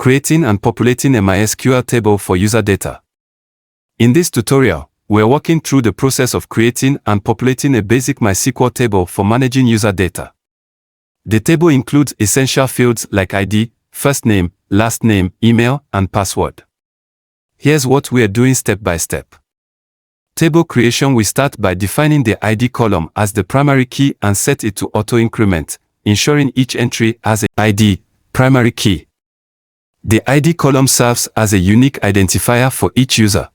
Creating and populating a MySQL table for user data. In this tutorial, we're walking through the process of creating and populating a basic MySQL table for managing user data. The table includes essential fields like ID, first name, last name, email, and password. Here's what we are doing step by step. Table creation: we start by defining the ID column as the primary key and set it to auto-increment, ensuring each entry has an ID, primary key. The ID column serves as a unique identifier for each user.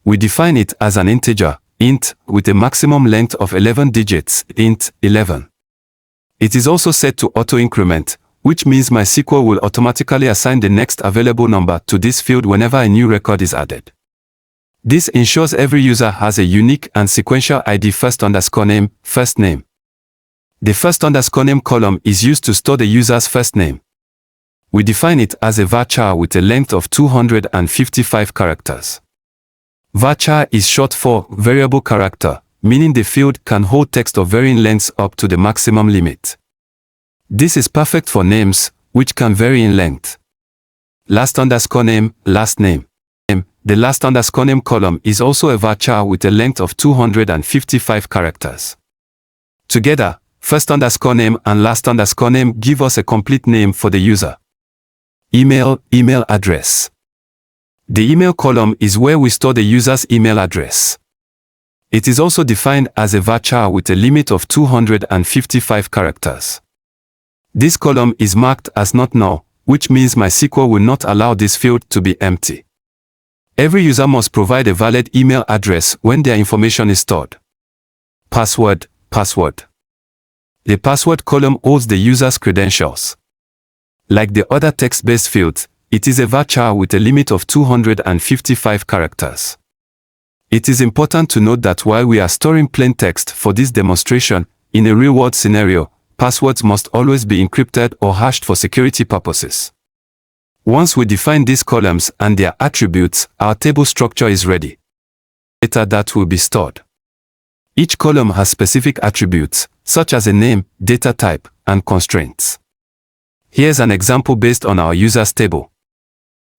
We define it as an integer, int, with a maximum length of 11 digits, int 11. It is also set to auto-increment, which means MySQL will automatically assign the next available number to this field whenever a new record is added. This ensures every user has a unique and sequential ID first_name, first name. The first_name column is used to store the user's first name. We define it as a varchar with a length of 255 characters. Varchar is short for variable character, meaning the field can hold text of varying lengths up to the maximum limit. This is perfect for names, which can vary in length. Last_name, last name. The last_name column is also a varchar with a length of 255 characters. Together, first_name and last_name give us a complete name for the user. Email address. The email column is where we store the user's email address. It is also defined as a varchar with a limit of 255 characters. This column is marked as not null, which means MySQL will not allow this field to be empty. Every user must provide a valid email address when their information is stored. Password. The password column holds the user's credentials. Like the other text-based fields, it is a varchar with a limit of 255 characters. It is important to note that while we are storing plain text for this demonstration, in a real-world scenario, passwords must always be encrypted or hashed for security purposes. Once we define these columns and their attributes, our table structure is ready. Data that will be stored. Each column has specific attributes, such as a name, data type, and constraints. Here's an example based on our users table.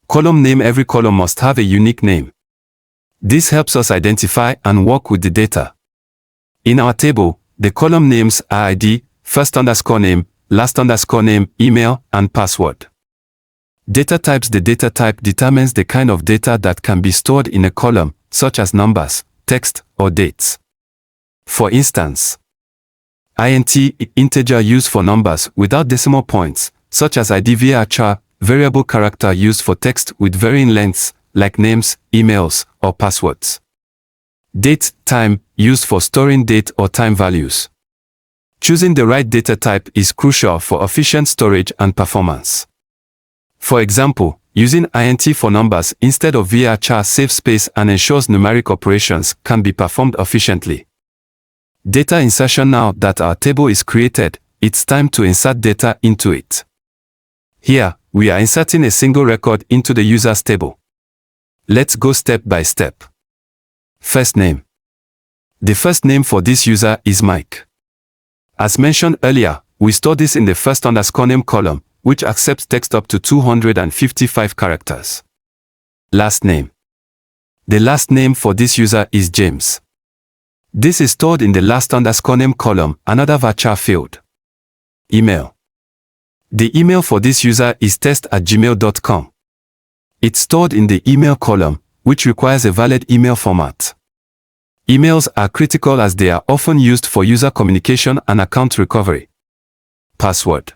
Column name: every column must have a unique name. This helps us identify and work with the data. In our table, the column names are ID, first_name, last_name, email, and password. Data types: the data type determines the kind of data that can be stored in a column, such as numbers, text, or dates. For instance, int, integer used for numbers without decimal points, such as ID. Varchar, variable character used for text with varying lengths, like names, emails, or passwords. Date, time, used for storing date or time values. Choosing the right data type is crucial for efficient storage and performance. For example, using int for numbers instead of varchar saves space and ensures numeric operations can be performed efficiently. Data insertion: now that our table is created, it's time to insert data into it. Here, we are inserting a single record into the users table. Let's go step by step. First name. The first name for this user is Mike. As mentioned earlier, we store this in the first_name column, which accepts text up to 255 characters. Last name. The last name for this user is James. This is stored in the last_name column, another varchar field. Email. The email for this user is test@gmail.com. It's stored in the email column, which requires a valid email format. Emails are critical as they are often used for user communication and account recovery. Password.